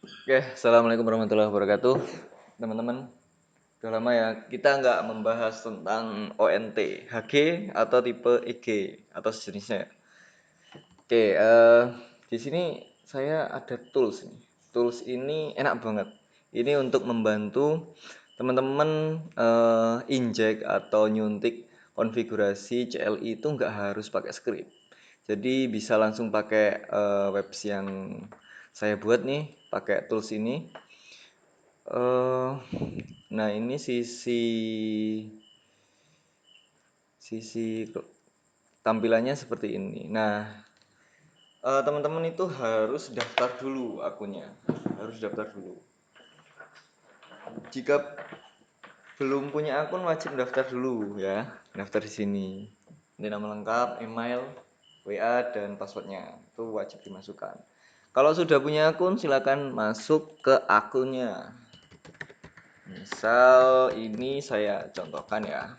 Oke, assalamualaikum warahmatullahi wabarakatuh, teman-teman. Udah lama ya kita nggak membahas tentang ONT, HG atau tipe EG atau sejenisnya. Oke, di sini saya ada tools nih. Tools ini enak banget. Ini untuk membantu teman-teman inject atau nyuntik konfigurasi CLI itu nggak harus pakai script. Jadi bisa langsung pakai webs yang saya buat nih, pakai tools ini. Eh, nah ini sisi tampilannya seperti ini. Nah, teman-teman itu harus daftar dulu akunnya, harus daftar dulu. Jika belum punya akun wajib daftar dulu ya, daftar di sini. Ini nama lengkap, email, WA dan passwordnya itu wajib dimasukkan. Kalau sudah punya akun silakan masuk ke akunnya. Misal ini saya contohkan ya.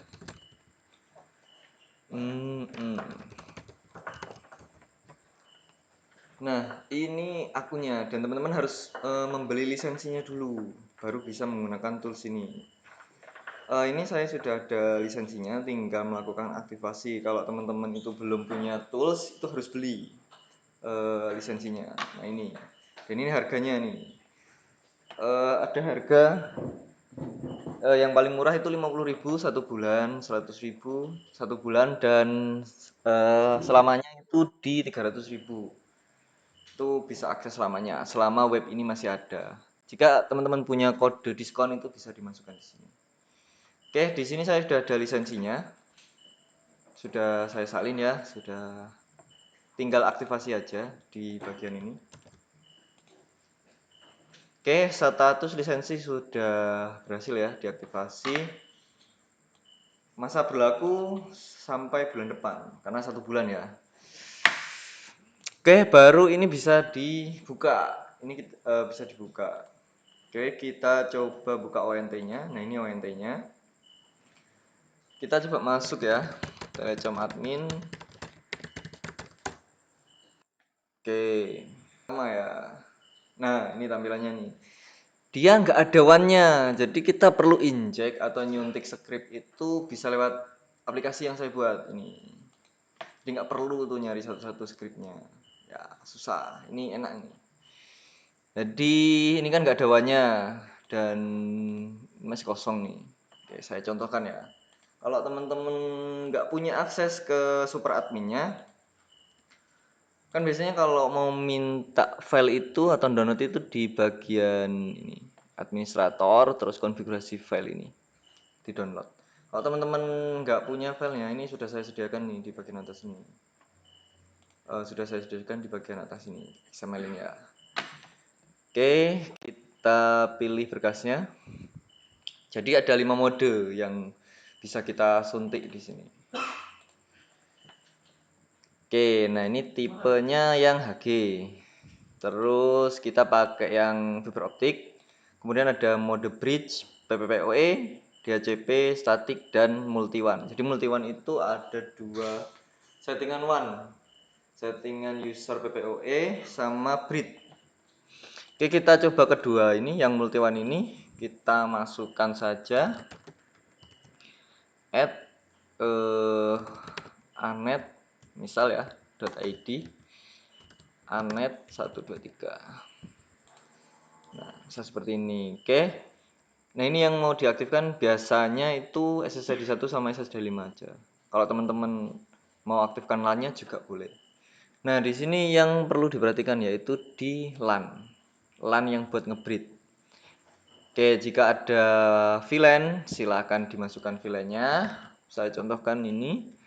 Nah, ini akunnya dan teman-teman harus membeli lisensinya dulu, baru bisa menggunakan tools ini. Ini saya sudah ada lisensinya, tinggal melakukan aktivasi. Kalau teman-teman itu belum punya tools, itu harus beli lisensinya. Nah ini, dan ini harganya nih. Ada harga yang paling murah itu 50.000 satu bulan, 100.000 satu bulan, dan selamanya itu di 300.000. Itu bisa akses selamanya, selama web ini masih ada. Jika teman-teman punya kode diskon itu bisa dimasukkan di sini. Oke, di sini saya sudah ada lisensinya. Sudah saya salin ya, sudah tinggal aktivasi aja di bagian ini. Oke, status lisensi sudah berhasil ya diaktifasi. Masa berlaku sampai bulan depan, karena 1 bulan ya. Oke, baru ini bisa dibuka. Ini bisa dibuka. Oke, kita coba buka ONT-nya. Nah, ini ONT-nya. Kita coba masuk ya, Telecom admin. Oke, sama ya. Nah, ini tampilannya nih. Dia nggak ada one-nya, jadi kita perlu inject atau nyuntik script itu bisa lewat aplikasi yang saya buat ini. Jadi nggak perlu tuh nyari satu-satu scriptnya. Ya, susah. Ini enak nih. Jadi ini kan nggak ada one-nya dan masih kosong nih. Oke, saya contohkan ya. Kalau teman-teman nggak punya akses ke super adminnya, kan biasanya kalau mau minta file itu atau download itu di bagian ini, administrator, terus konfigurasi file ini, di download. Kalau teman-teman nggak punya filenya, ini sudah saya sediakan nih di bagian atas ini. Sudah saya sediakan di bagian atas ini, XML ini ya. Oke, kita pilih berkasnya. Jadi ada 5 mode yang bisa kita suntik di sini. Oke, nah ini tipenya yang HG. Terus kita pakai yang fiber optik. Kemudian ada mode bridge, PPPoE, DHCP, static, dan multi one. Jadi multi one itu ada 2 settingan one. Settingan user PPoE sama bridge. Oke, kita coba kedua ini, yang multi one ini. Kita masukkan saja add anet misal ya .id anet 123. Nah, bisa seperti ini. Oke. Nah, ini yang mau diaktifkan biasanya itu SSID 1 sama SSID 5 aja. Kalau teman-teman mau aktifkan LAN-nya juga boleh. Nah, di sini yang perlu diperhatikan yaitu di LAN. LAN yang buat ngebreed. Oke, jika ada VLAN, silahkan dimasukkan VLAN-nya. Saya contohkan ini.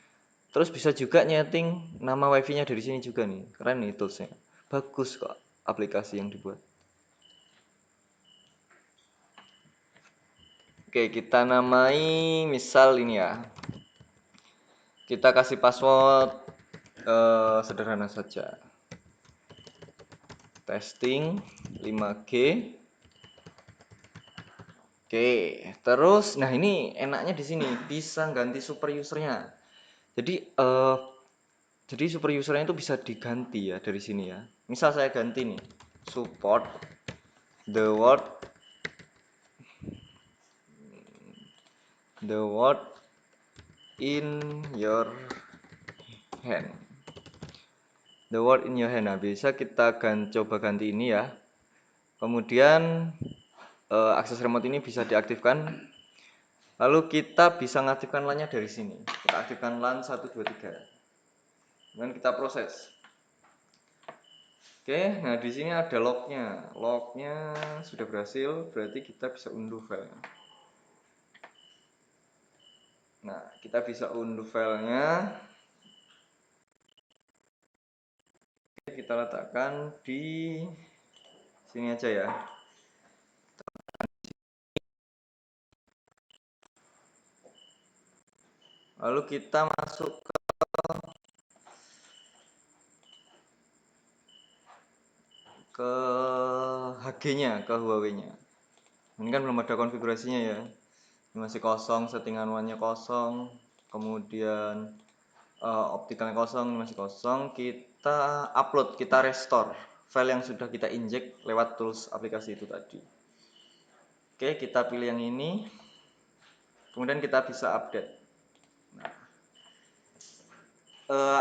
Terus bisa juga nyeting nama wifi-nya dari sini juga nih. Keren nih toolsnya. Bagus kok aplikasi yang dibuat. Oke, kita namai misal ini ya. Kita kasih password sederhana saja. Testing 5G. Oke, terus nah ini enaknya di sini bisa ganti super usernya. Jadi super usernya itu bisa diganti ya dari sini ya. Misal saya ganti nih support the word in your hand. The word in your hand. Nah, bisa kita coba ganti ini ya. Kemudian akses remote ini bisa diaktifkan. Lalu kita bisa mengaktifkan LAN-nya dari sini. Kita aktifkan LAN 123. Kemudian kita proses. Oke, nah di sini ada lognya. Lognya sudah berhasil, berarti kita bisa unduh filenya. Nah, kita bisa unduh filenya. Kita letakkan di sini aja ya. Lalu kita masuk ke HG-nya, ke Huawei-nya. Ini kan belum ada konfigurasinya ya. Ini masih kosong, settingan WAN-nya kosong, kemudian optikalnya kosong, masih kosong. Kita upload, kita restore file yang sudah kita injek lewat tools aplikasi itu tadi. Oke, kita pilih yang ini. Kemudian kita bisa update. Nah,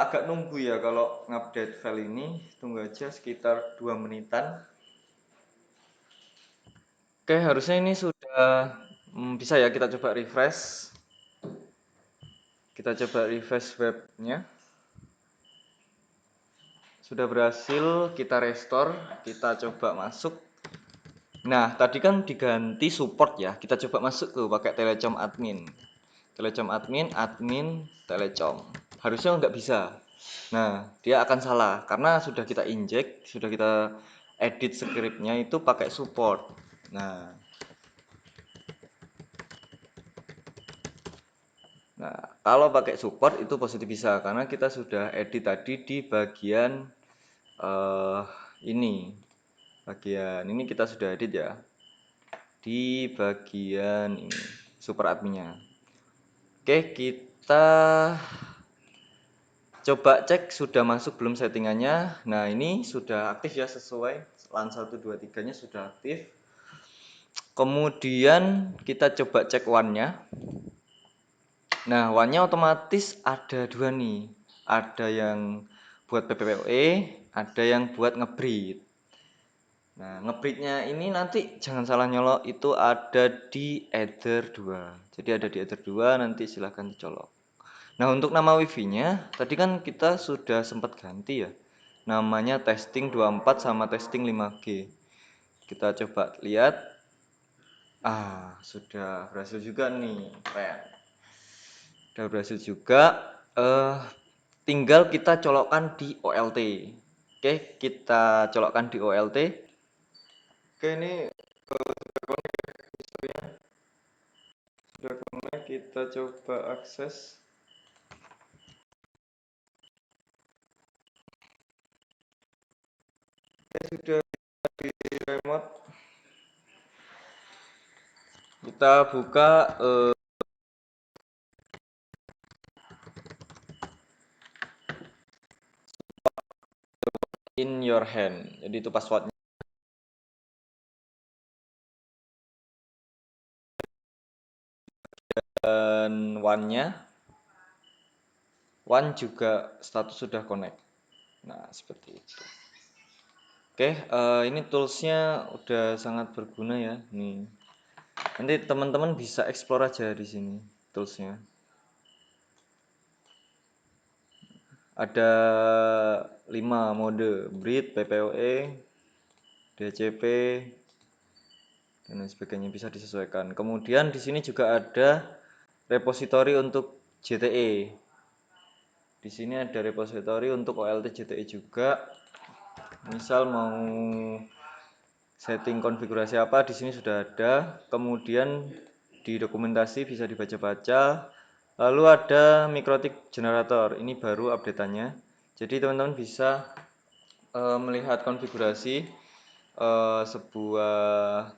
agak nunggu ya kalau ngupdate file ini. Tunggu aja sekitar 2 menitan. Oke, harusnya ini sudah bisa ya, kita coba refresh. Kita coba refresh webnya. Sudah berhasil, kita restore, kita coba masuk. Nah, tadi kan diganti support ya. Kita coba masuk tuh pakai telecom admin. Telecom admin, admin, telecom. Harusnya nggak bisa. Nah, dia akan salah karena sudah kita injek, sudah kita edit scriptnya itu pakai support. Nah, kalau pakai support itu positif bisa karena kita sudah edit tadi di bagian ini. Bagian ini kita sudah edit ya. Di bagian ini, super adminnya. Oke, kita coba cek sudah masuk belum settingannya. Nah, ini sudah aktif ya sesuai LAN 123-nya sudah aktif. Kemudian kita coba cek WAN-nya. Nah, WAN-nya otomatis ada dua nih. Ada yang buat PPPoE, ada yang buat ngebreed. Nah, ngebreednya ini nanti jangan salah nyolok, itu ada di Ether 2. Jadi ada di Ether 2, nanti silahkan dicolok. Nah, untuk nama wifi-nya, tadi kan kita sudah sempat ganti ya. Namanya testing 24 sama testing 5G. Kita coba lihat. Sudah berhasil juga nih. Keren. Sudah berhasil juga. Tinggal kita colokkan di OLT. Oke, kita colokkan di OLT. Oke, ini sudah connect, kita coba akses. Sudah di remote. Kita buka in your hand. Jadi itu passwordnya. Dan WAN juga status sudah connect. Nah, seperti itu. Oke, ini toolsnya udah sangat berguna ya. Nih, nanti teman-teman bisa explore aja di sini toolsnya. Ada 5 mode: breed, PPoE, DCP, dan lain sebagainya, bisa disesuaikan. Kemudian di sini juga ada repository untuk JTE. Di sini ada repository untuk OLT JTE juga. Misal mau setting konfigurasi apa, di sini sudah ada. Kemudian di dokumentasi bisa dibaca-baca. Lalu ada MikroTik generator, ini baru update-annya. Jadi teman-teman bisa melihat konfigurasi sebuah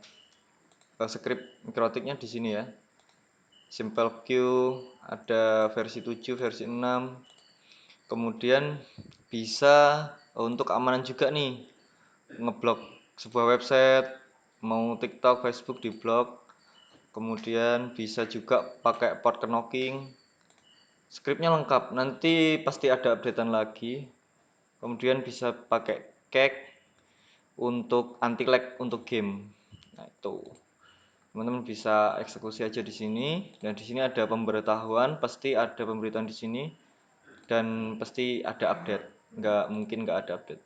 script MikroTiknya di sini ya. Simple Q, ada versi 7, versi 6. Kemudian bisa untuk keamanan juga nih, ngeblok sebuah website mau TikTok, Facebook di blok, kemudian bisa juga pakai port knocking. Scriptnya lengkap, nanti pasti ada updatean lagi. Kemudian bisa pakai cake untuk anti lag untuk game. Nah, itu. Teman-teman bisa eksekusi aja di sini. Dan di sini ada pemberitahuan, pasti ada pemberitahuan di sini dan pasti ada update. Nggak mungkin nggak ada update.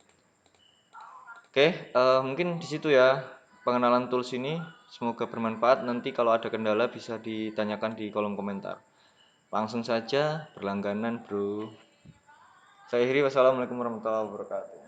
Oke, mungkin di situ ya pengenalan tools ini. Semoga bermanfaat. Nanti kalau ada kendala bisa ditanyakan di kolom komentar. Langsung saja berlangganan, bro. Saya akhiri, wassalamualaikum warahmatullahi wabarakatuh.